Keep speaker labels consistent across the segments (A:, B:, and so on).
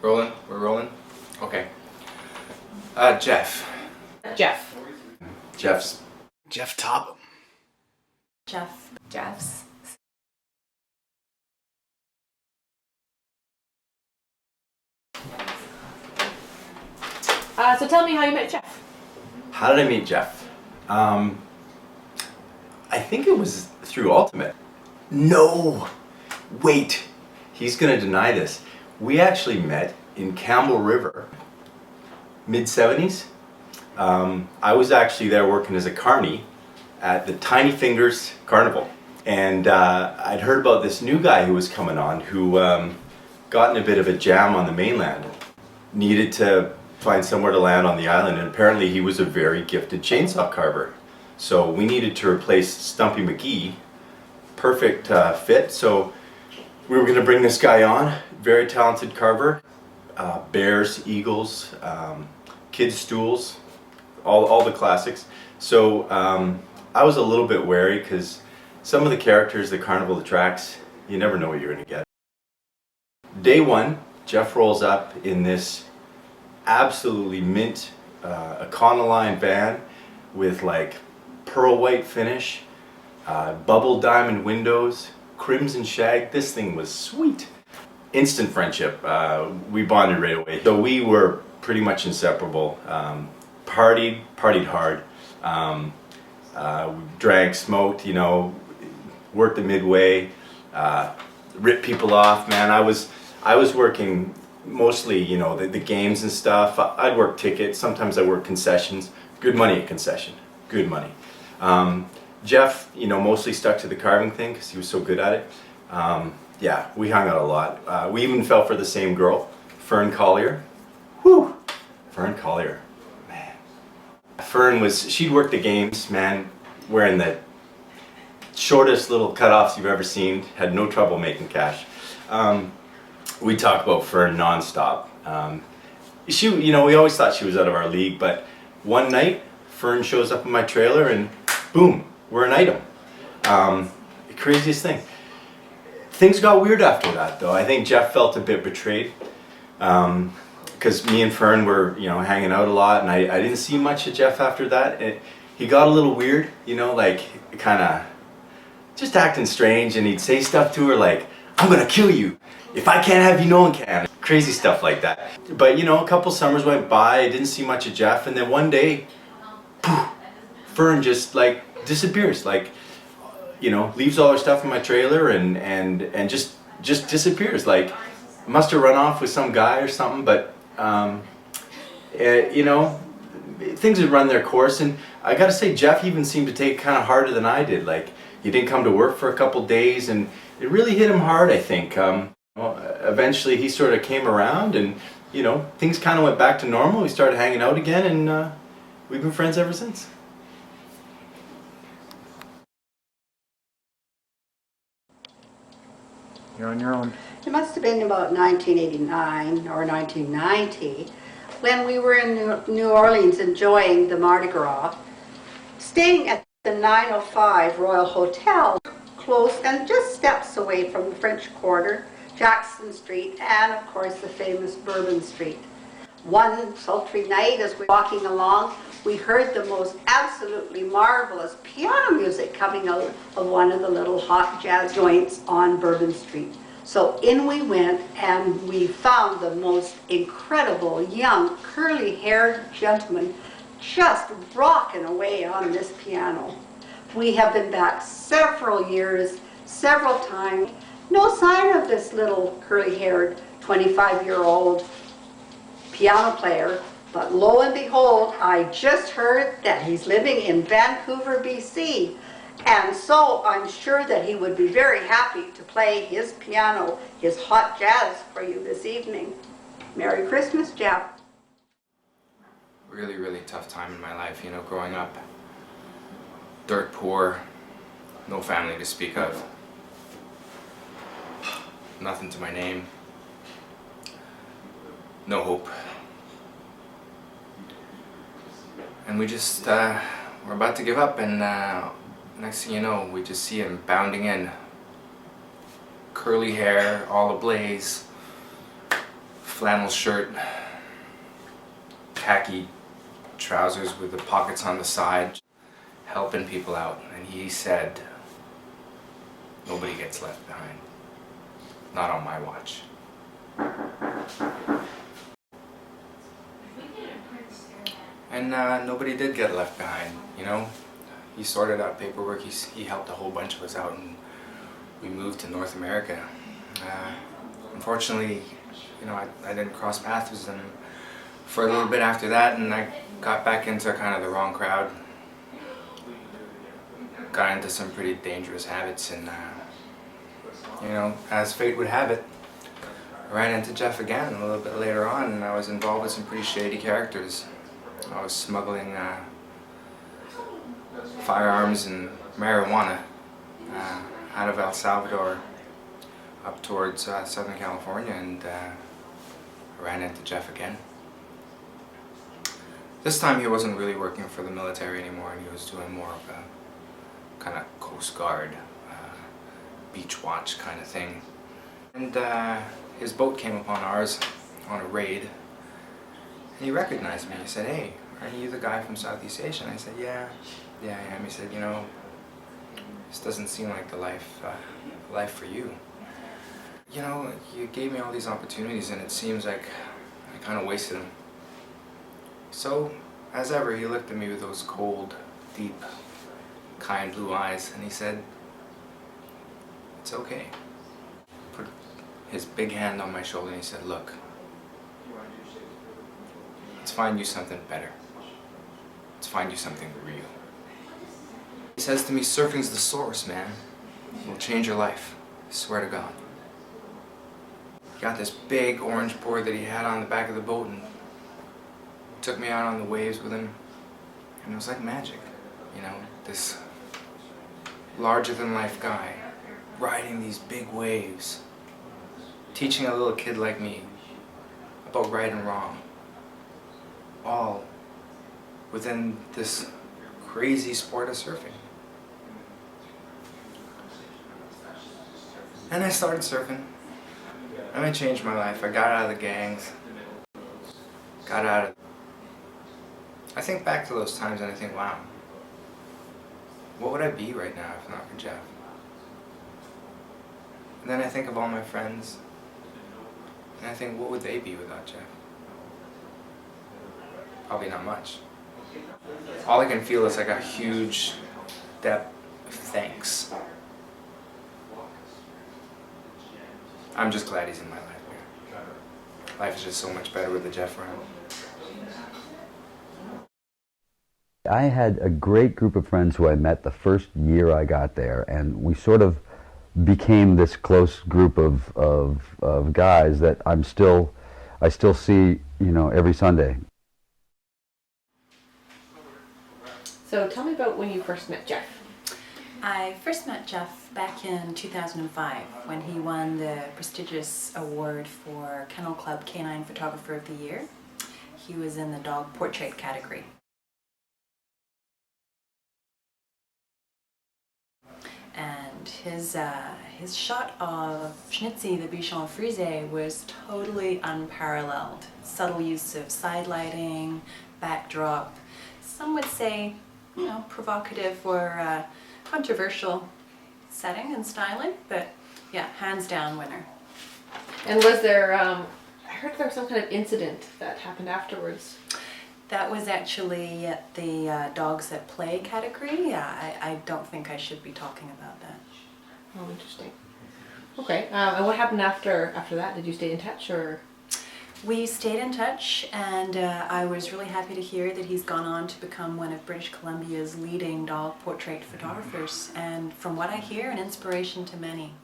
A: Rolling? We're rolling? Okay. Jeff.
B: Jeff.
A: Jeff Topham.
C: Jeff's.
B: So tell me how you met Jeff.
A: How did I meet Jeff? I think it was through Ultimate. No! Wait! He's gonna deny this. We actually met in Campbell River, mid-70s. I was actually there working as a carny at the Tiny Fingers Carnival. And I'd heard about this new guy who was coming on who got in a bit of a jam on the mainland. Needed to find somewhere to land on the island, and apparently he was a very gifted chainsaw carver. So we needed to replace Stumpy McGee. Perfect fit. So we were going to bring this guy on, very talented carver. Bears, eagles, kids' stools, all the classics. So I was a little bit wary because some of the characters the carnival attracts, you never know what you're going to get. Day one, Jeff rolls up in this absolutely mint Econoline van with like pearl white finish, bubble diamond windows, crimson shag. This thing was sweet. Instant friendship. We bonded right away. So we were pretty much inseparable. Partied hard. Drank, smoked, you know, worked at Midway, ripped people off, man. I was working mostly, you know, the games and stuff. I'd work tickets, sometimes I worked concessions. Good money at concession, good money. Jeff, you know, mostly stuck to the carving thing because he was so good at it. Yeah, we hung out a lot. We even fell for the same girl, Fern Collier. Whew, Fern Collier, man. Fern she'd work the games, man, wearing the shortest little cutoffs you've ever seen, had no trouble making cash. We talk about Fern nonstop. She, you know, we always thought she was out of our league, but one night, Fern shows up in my trailer and boom, we're an item. The craziest thing. Things got weird after that though. I think Jeff felt a bit betrayed because me and Fern were, you know, hanging out a lot, and I didn't see much of Jeff after that. He got a little weird, you know, like kind of just acting strange, and he'd say stuff to her like, "I'm gonna kill you. If I can't have you, no one can." Crazy stuff like that. But you know, a couple summers went by, I didn't see much of Jeff, and then one day, poof, Fern just like disappears, like, you know, leaves all her stuff in my trailer and just disappears. Like, must have run off with some guy or something. But you know, things had run their course, and I gotta say, Jeff even seemed to take it kind of harder than I did. Like, he didn't come to work for a couple days, and it really hit him hard, I think. Eventually he sort of came around, and you know, things kind of went back to normal. We started hanging out again, and we've been friends ever since.
D: You're on your own.
E: It must have been about 1989 or 1990 when we were in New Orleans enjoying the Mardi Gras, staying at the 905 Royal Hotel, close and just steps away from the French Quarter, Jackson Street, and of course the famous Bourbon Street. One sultry night as we were walking along, we heard the most absolutely marvelous piano music coming out of one of the little hot jazz joints on Bourbon Street. So in we went, and we found the most incredible young curly-haired gentleman just rocking away on this piano. We have been back several years, several times. No sign of this little curly-haired 25-year-old piano player, but lo and behold, I just heard that he's living in Vancouver, BC, and so I'm sure that he would be very happy to play his piano, his hot jazz for you this evening. Merry Christmas, Jeff.
A: Really, really tough time in my life, you know, growing up. Dirt poor, no family to speak of. Nothing to my name. No hope. And we just, we're about to give up, and next thing you know, we just see him bounding in.
C: curly hair, all ablaze, flannel shirt, khaki trousers with the pockets on the side, helping people out. And he said, nobody gets left behind. Not on my watch. And nobody did get left behind, you know. He sorted out paperwork, he helped a whole bunch of us out, and we moved to North America. Unfortunately, you know, I didn't cross paths with him for a little bit after that, and I got back into kind of the wrong crowd. Got into some pretty dangerous habits, and you know, as fate would have it, I ran into Jeff again a little bit later on, and I was involved with some pretty shady characters. I was smuggling firearms and marijuana out of El Salvador up towards Southern California, and I ran into Jeff again. This time he wasn't really working for the military anymore, and he was doing more of a kind of Coast Guard, beach watch kind of thing. And his boat came upon ours on a raid, and he recognized me. He said, "Hey, aren't you the guy from Southeast Asia?" And I said, yeah, I am. He said, "You know, this doesn't seem like the life for you. You know, you gave me all these opportunities, and it seems like I kind of wasted them." So, as ever, he looked at me with those cold, deep, kind blue eyes, and he said, "It's okay." Put his big hand on my shoulder, and he said, "Look, let's find you something better. Let's find you something real." He says to me, "Surfing's the source, man. It'll change your life. I swear to God." He got this big orange board that he had on the back of the boat and took me out on the waves with him. And it was like magic, you know, this larger-than-life guy riding these big waves, teaching a little kid like me about right and wrong, all within this crazy sport of surfing. And I started surfing, and I changed my life. I got out of the gangs, I think back to those times and I think, wow, what would I be right now if not for Jeff? And then I think of all my friends, and I think, what would they be without Jeff? Probably not much. All I can feel is like a huge depth of thanks. I'm just glad he's in my life here. Life is just so much better with the Jeff around.
D: I had a great group of friends who I met the first year I got there, and we sort of became this close group of guys that I still see, you know, every Sunday.
B: So tell me about when you first met Jeff.
F: I first met Jeff back in 2005 when he won the prestigious award for Kennel Club Canine Photographer of the Year. He was in the dog portrait category. And his shot of Schnitzy the Bichon Frise was totally unparalleled. Subtle use of side lighting, backdrop, some would say, you know, provocative or controversial setting and styling, but yeah, hands down winner.
B: And was there, I heard there was some kind of incident that happened afterwards.
F: That was actually at the Dogs That Play category. I don't think I should be talking about that.
B: Oh, interesting. Okay, and what happened after that? Did you stay in touch, or?
F: We stayed in touch, and I was really happy to hear that he's gone on to become one of British Columbia's leading dog portrait photographers, and from what I hear, an inspiration to many.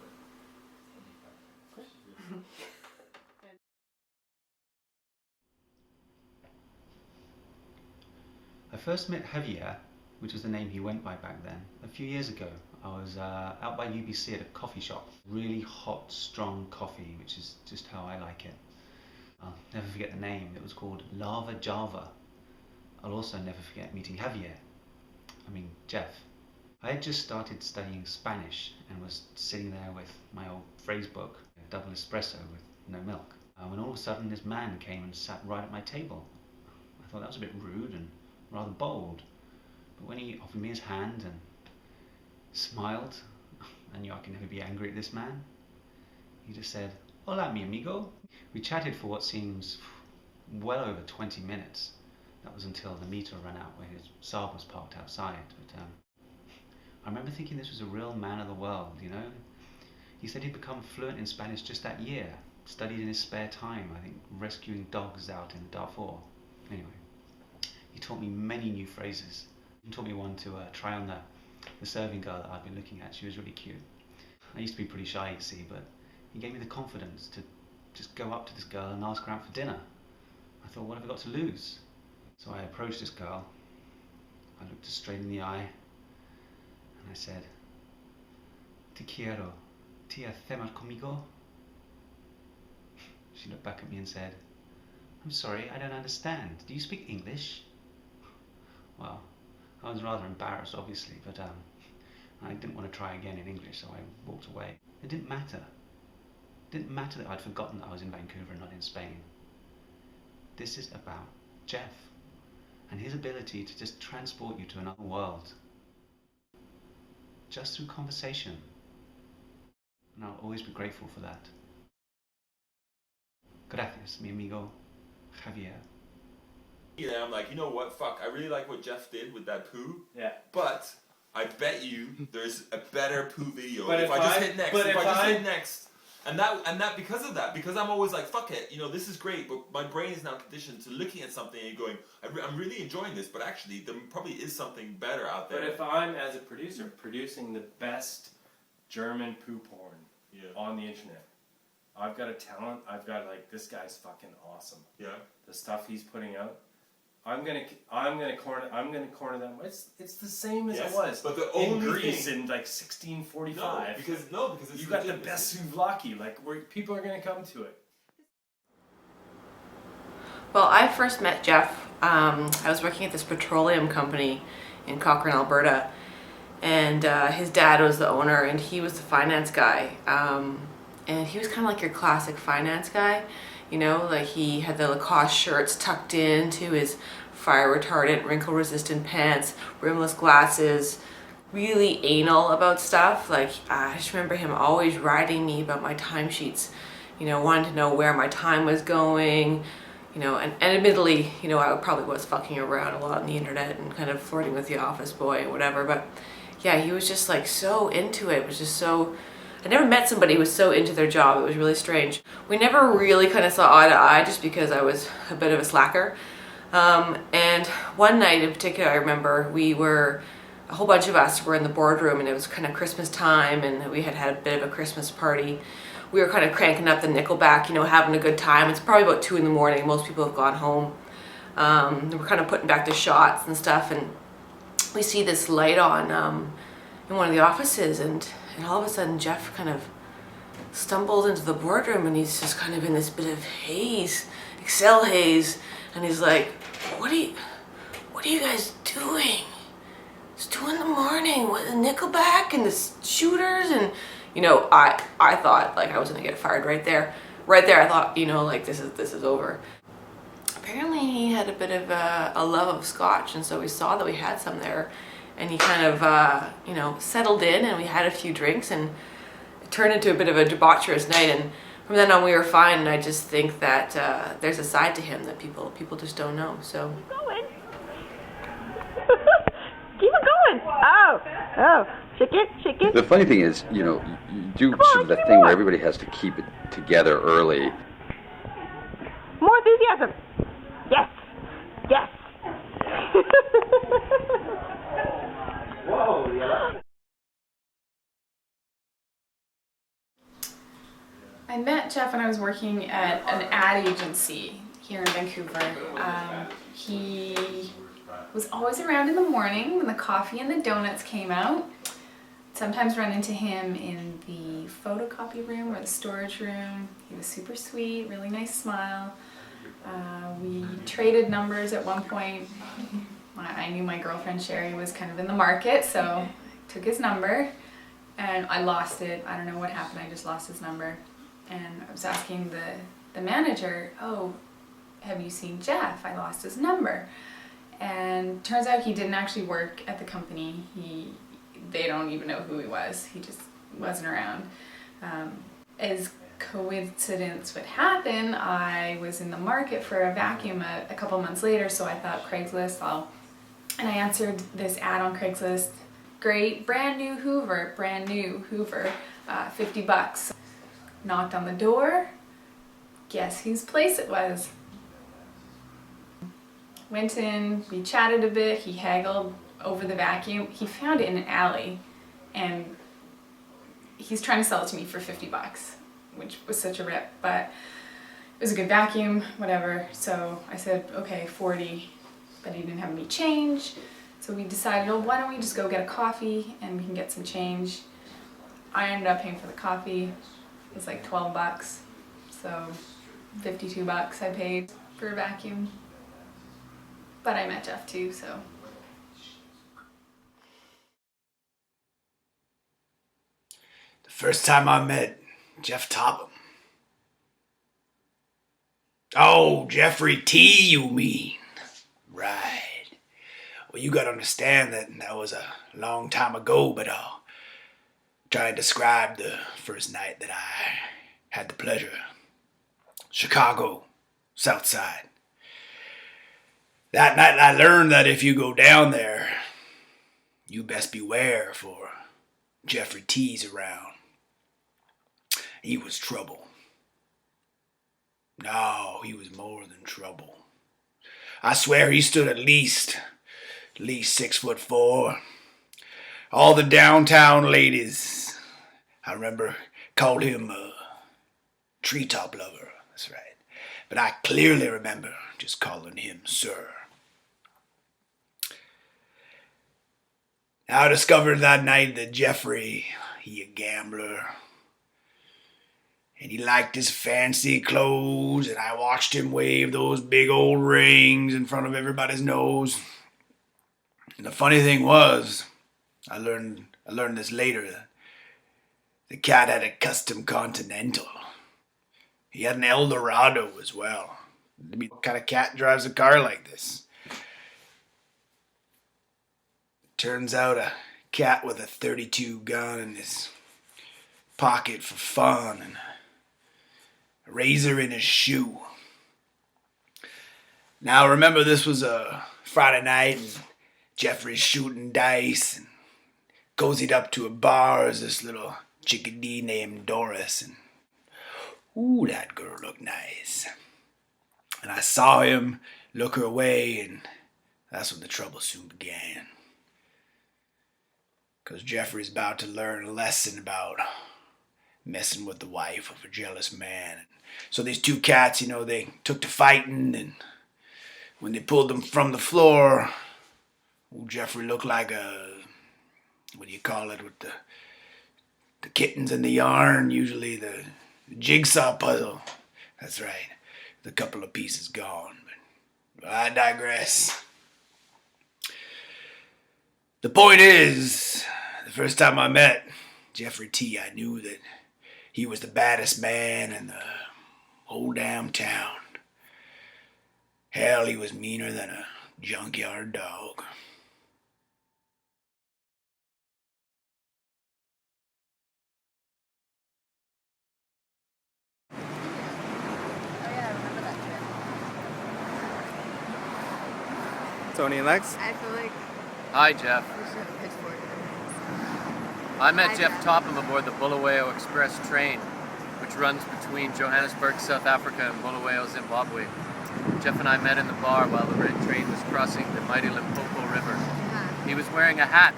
G: I first met Javier, which was the name he went by back then, a few years ago. I was out by UBC at a coffee shop. Really hot, strong coffee, which is just how I like it. I'll never forget the name. It was called Lava Java. I'll also never forget meeting Javier. I mean, Jeff. I had just started studying Spanish and was sitting there with my old phrase book, a double espresso with no milk. When all of a sudden this man came and sat right at my table. I thought that was a bit rude and rather bold. But when he offered me his hand and smiled, I knew I could never be angry at this man. He just said, "Hola, mi amigo." We chatted for what seems well over 20 minutes. That was until the meter ran out where his Saab was parked outside. But I remember thinking this was a real man of the world, you know. He said he'd become fluent in Spanish just that year. Studied in his spare time, I think, rescuing dogs out in Darfur. Anyway, he taught me many new phrases. He taught me one to try on the serving girl that I'd been looking at. She was really cute. I used to be pretty shy, you see, but he gave me the confidence to just go up to this girl and ask her out for dinner. I thought, what have I got to lose? So I approached this girl. I looked her straight in the eye, and I said, "Te quiero. ¿Te amas conmigo?" She looked back at me and said, "I'm sorry, I don't understand. Do you speak English?" Well, I was rather embarrassed, obviously, but I didn't want to try again in English, so I walked away. It didn't matter. It didn't matter that I'd forgotten that I was in Vancouver and not in Spain. This is about Jeff and his ability to just transport you to another world. Just through conversation. And I'll always be grateful for that. Gracias, mi amigo Javier.
H: I'm like, you know what, fuck, I really like what Jeff did with that poo.
I: Yeah.
H: But I bet you there's a better poo video.
I: But
H: if I just hit next, if I just
I: I-
H: hit next. And that because of that, because I'm always like, fuck it, this is great, but my brain is now conditioned to looking at something and going, I'm really enjoying this, but actually there probably is something better out there.
I: But if I'm, as a producer, producing the best German poo porn on the internet, I've got a talent, I've got this guy's fucking awesome.
H: Yeah.
I: The stuff he's putting out, I'm gonna corner them. It's the same as it was.
H: But the
I: in
H: only
I: Greece
H: thing,
I: in 1645.
H: No, because it's
I: you got the
H: legitimate.
I: best souvlaki. Where people are gonna come to it.
B: Well, I first met Jeff. I was working at this petroleum company in Cochrane, Alberta, and his dad was the owner, and he was the finance guy. And he was kind of like your classic finance guy, he had the Lacoste shirts tucked into his fire retardant, wrinkle resistant pants, rimless glasses, really anal about stuff. I just remember him always writing me about my timesheets, wanting to know where my time was going, and admittedly, I probably was fucking around a lot on the internet and kind of flirting with the office boy or whatever, but yeah, he was just so into it. It was just so, I never met somebody who was so into their job. It was really strange. We never really kind of saw eye to eye just because I was a bit of a slacker. And one night in particular, I remember a whole bunch of us were in the boardroom, and it was kind of Christmas time, and we had a bit of a Christmas party. We were kind of cranking up the Nickelback, having a good time. It's probably about 2 a.m. Most people have gone home. We're kind of putting back the shots and stuff, and we see this light on in one of the offices, and all of a sudden Jeff kind of stumbled into the boardroom, and he's just kind of in this bit of haze, Excel haze, and he's like, what are you guys doing? It's 2 a.m. with the Nickelback and the Shooters, and I thought I was gonna get fired right there. I thought, this is over. Apparently he had a bit of a love of scotch, and so we saw that we had some there, and he kind of settled in, and we had a few drinks, and it turned into a bit of a debaucherous night, and from then on we were fine. And I just think that there's a side to him that people just don't know. So keep going. Keep it going. Oh, shake it.
D: The funny thing is, you do sort of the thing where everybody has to keep it together early.
B: More enthusiasm. Yes.
H: Whoa, yeah.
J: I met Jeff when I was working at an ad agency here in Vancouver. He was always around in the morning when the coffee and the donuts came out. Sometimes run into him in the photocopy room or the storage room. He was super sweet, really nice smile. We traded numbers at one point. I knew my girlfriend Sherry was kind of in the market, so took his number, and I lost it. I don't know what happened. I just lost his number, and I was asking the manager, "Oh, have you seen Jeff? I lost his number." And turns out he didn't actually work at the company. They don't even know who he was. He just wasn't around. As coincidence would happen, I was in the market for a vacuum a couple months later, so I thought Craigslist, and I answered this ad on Craigslist. Great, brand new Hoover, $50. Knocked on the door. Guess whose place it was? Went in, we chatted a bit, he haggled over the vacuum. He found it in an alley, and he's trying to sell it to me for $50, which was such a rip, but it was a good vacuum, whatever. So I said, okay, 40, but he didn't have any change. So we decided, oh, why don't we just go get a coffee and we can get some change. I ended up paying for the coffee. It was like $12, so $52 I paid for a vacuum. But I met Jeff too, so.
K: The first time I met Jeff Topham. Oh, Jeffrey T, you mean? Right. Well, you gotta understand that was a long time ago, but I'll try and describe the first night that I had the pleasure. Chicago, South Side. That night I learned that if you go down there, you best beware, for Jeffrey T's around. He was trouble. No, he was more than trouble. I swear he stood at least 6'4". All the downtown ladies, I remember, called him a treetop lover. That's right. But I clearly remember just calling him sir. I discovered that night that Jeffrey, he a gambler, and he liked his fancy clothes, and I watched him wave those big old rings in front of everybody's nose. And the funny thing was, I learned this later, the cat had a custom Continental. He had an Eldorado as well. What kind of cat drives a car like this? Turns out a cat with a .32 gun in his pocket for fun, and a razor in his shoe. Now remember, this was a Friday night, and Jeffrey's shooting dice and cozied up to a bar as this little chickadee named Doris, and ooh, that girl looked nice. And I saw him look her way, and that's when the trouble soon began. 'Cause Jeffrey's about to learn a lesson about messing with the wife of a jealous man. So these two cats, they took to fighting, and when they pulled them from the floor, old Jeffrey looked like a, what do you call it, with the kittens and the yarn, usually the jigsaw puzzle. That's right, the couple of pieces gone, but I digress. The point is, the first time I met Jeffrey T, I knew that he was the baddest man in the whole damn town. Hell, he was meaner than a junkyard dog.
C: Tony and Lex?
L: I feel like
M: Hi, Jeff.
L: we should have a pitchfork.
M: I met
L: Hi,
M: Jeff
L: Jeff.
M: Topham aboard the Bulawayo Express train, which runs between Johannesburg, South Africa and Bulawayo, Zimbabwe. Jeff and I met in the bar while the red train was crossing the mighty Limpopo River. He was wearing a hat.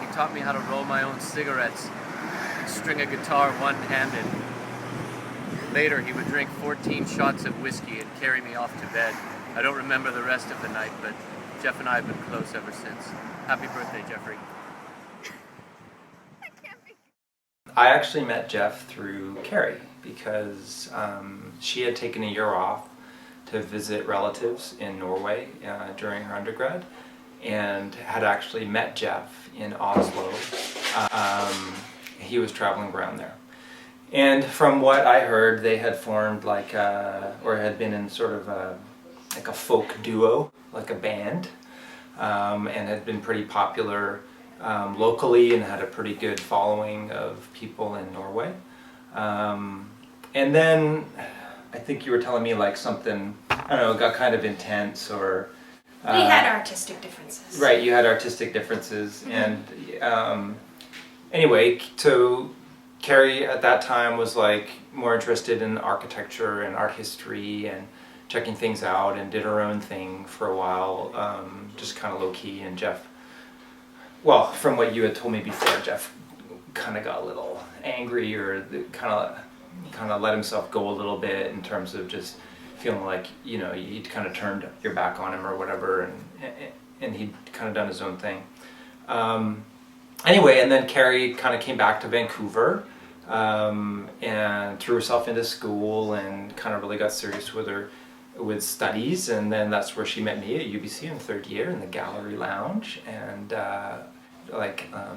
M: He taught me how to roll my own cigarettes and string a guitar one-handed. Later, he would drink 14 shots of whiskey and carry me off to bed. I don't remember the rest of the night, but Jeff and I have been close ever since. Happy birthday, Jeffrey.
N: I actually met Jeff through Carrie because she had taken a year off to visit relatives in Norway during her undergrad, and had actually met Jeff in Oslo. He was traveling around there. And from what I heard, they had formed like or had been in sort of like a folk duo, like a band, and had been pretty popular locally and had a pretty good following of people in Norway. And then I think you were telling me like something, I don't know, got kind of intense or...
L: We had artistic differences.
N: Right, you had artistic differences. And anyway, so Carrie at that time was like more interested in architecture and art history and checking things out, and did her own thing for a while, just kind of low key. And Jeff, well, from what you had told me before, Jeff kind of got a little angry, or kind of let himself go a little bit in terms of just feeling like, you know, you'd kind of turned your back on him or whatever, and he'd kind of done his own thing. Anyway, and then Carrie kind of came back to Vancouver and threw herself into school and kind of really got serious with studies, and then that's where she met me at UBC in third year in the Gallery Lounge, and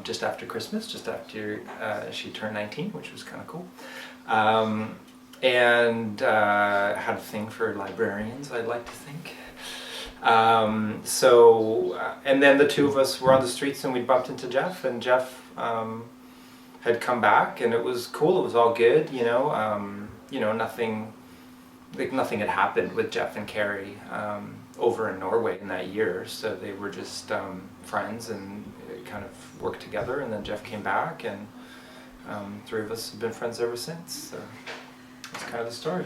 N: just after Christmas, just after she turned 19, which was kind of cool. And had a thing for librarians, I'd like to think. And then the two of us were on the streets and we bumped into Jeff, and Jeff had come back, and it was cool, it was all good, you know, nothing had happened with Jeff and Carrie over in Norway in that year, so they were just friends and kind of worked together, and then Jeff came back, and three of us have been friends ever since, so that's kind of the story.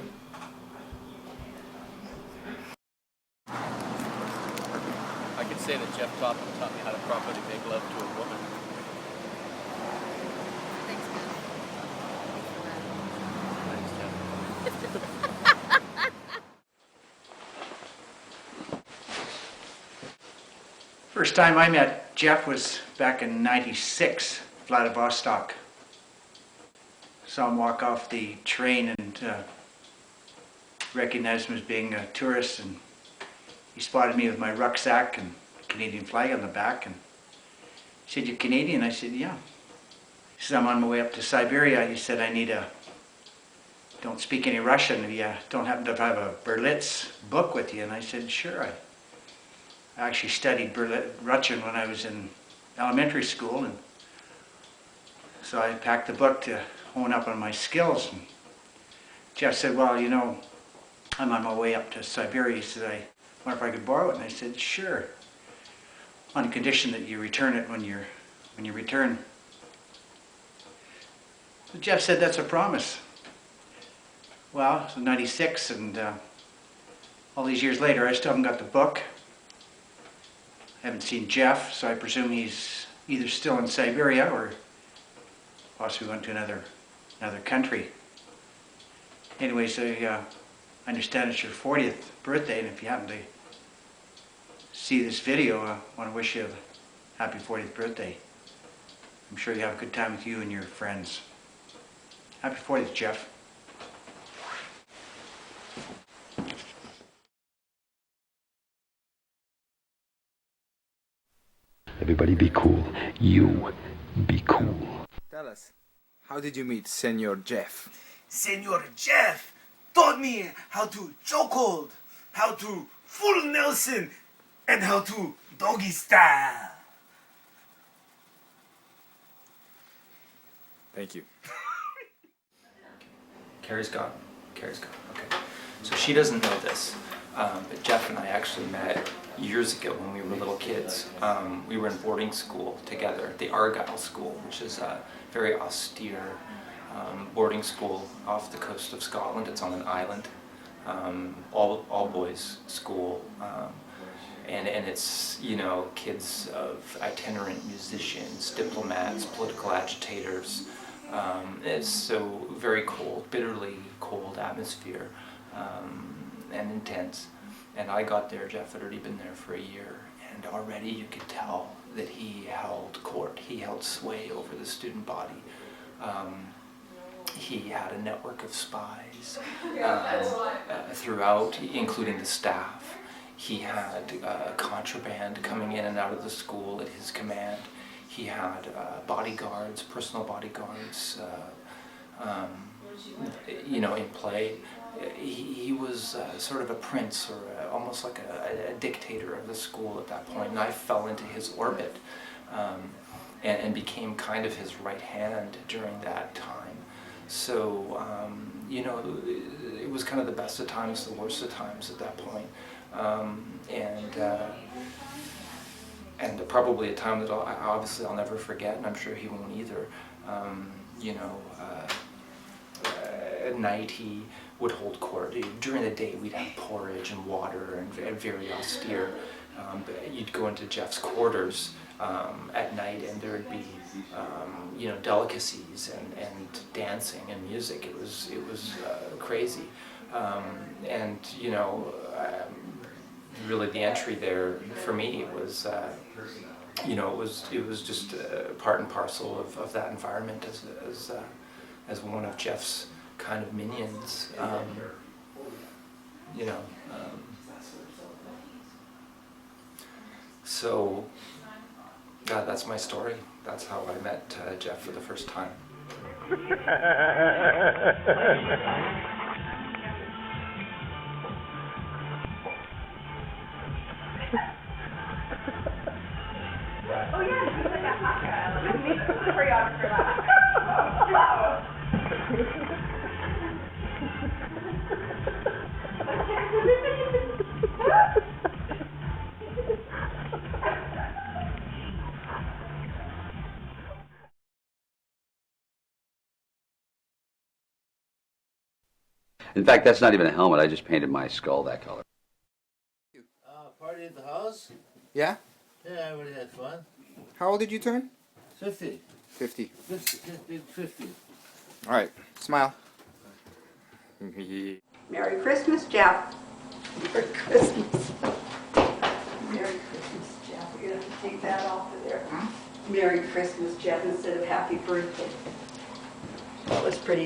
M: I could say that Jeff taught me how to properly make love to a woman.
K: First time I met Jeff was back in '96, Vladivostok. Saw him walk off the train and recognized him as being a tourist, and he spotted me with my rucksack and Canadian flag on the back, and he said, "You Canadian?" I said, "Yeah." He said, "I'm on my way up to Siberia." He said, don't speak any Russian, you don't happen to have a Berlitz book with you?" And I said, "Sure." I actually studied Russian when I was in elementary school, and so I packed the book to hone up on my skills. And Jeff said, "Well, you know, I'm on my way up to Siberia." He said, "I wonder if I could borrow it?" And I said, "Sure, on condition that you return it when you return." So Jeff said, "That's a promise." Well, it was '96, and all these years later, I still haven't got the book. I haven't seen Jeff, so I presume he's either still in Siberia or possibly went to another country. Anyways, I understand it's your 40th birthday, and if you happen to see this video, I want to wish you a happy 40th birthday. I'm sure you have a good time with you and your friends. Happy 40th, Jeff.
O: Everybody be cool. You be cool.
C: Tell us, how did you meet Senor Jeff?
P: Senor Jeff taught me how to chokehold, how to full Nelson, and how to doggy style.
C: Thank you.
N: Carrie's gone. Okay. So she doesn't know this, but Jeff and I actually met years ago when we were little kids. We were in boarding school together at the Argyle School, which is a very austere boarding school off the coast of Scotland. It's on an island, all boys school, and it's, you know, kids of itinerant musicians, diplomats, political agitators. It's so very cold, bitterly cold atmosphere, and intense. And I got there, Jeff had already been there for a year, and already you could tell that he held court, he held sway over the student body. He had a network of spies throughout, including the staff, He had contraband coming in and out of the school at his command. He had bodyguards, personal bodyguards, you know, in play. He was sort of a prince, or almost like a dictator of the school at that point, and I fell into his orbit and became kind of his right hand during that time. So, you know, it was kind of the best of times, the worst of times at that point. And probably a time that obviously I'll never forget, and I'm sure he won't either. You know, at night he would hold court. During the day we'd have porridge and water and very austere. But you'd go into Jeff's quarters at night, and there would be you know, delicacies and dancing and music. It was crazy. And you know, really the entry there for me was you know, it was just part and parcel of that environment as one of Jeff's kind of minions. You know, so God, that's my story. That's how I met Jeff for the first time.
Q: Oh yeah, he's like a haka. Like, me choreographer that.
D: In fact, that's not even a helmet. I just painted my skull that color.
R: Party at the house?
S: Yeah?
R: Yeah, everybody had fun.
S: How old did you turn?
R: 50.
S: 50.
R: 50.
S: All right, smile.
E: Merry Christmas, Jeff. Merry Christmas. Merry Christmas, Jeff. We're going to have to take that off of there. Merry Christmas, Jeff, instead of happy birthday. That was pretty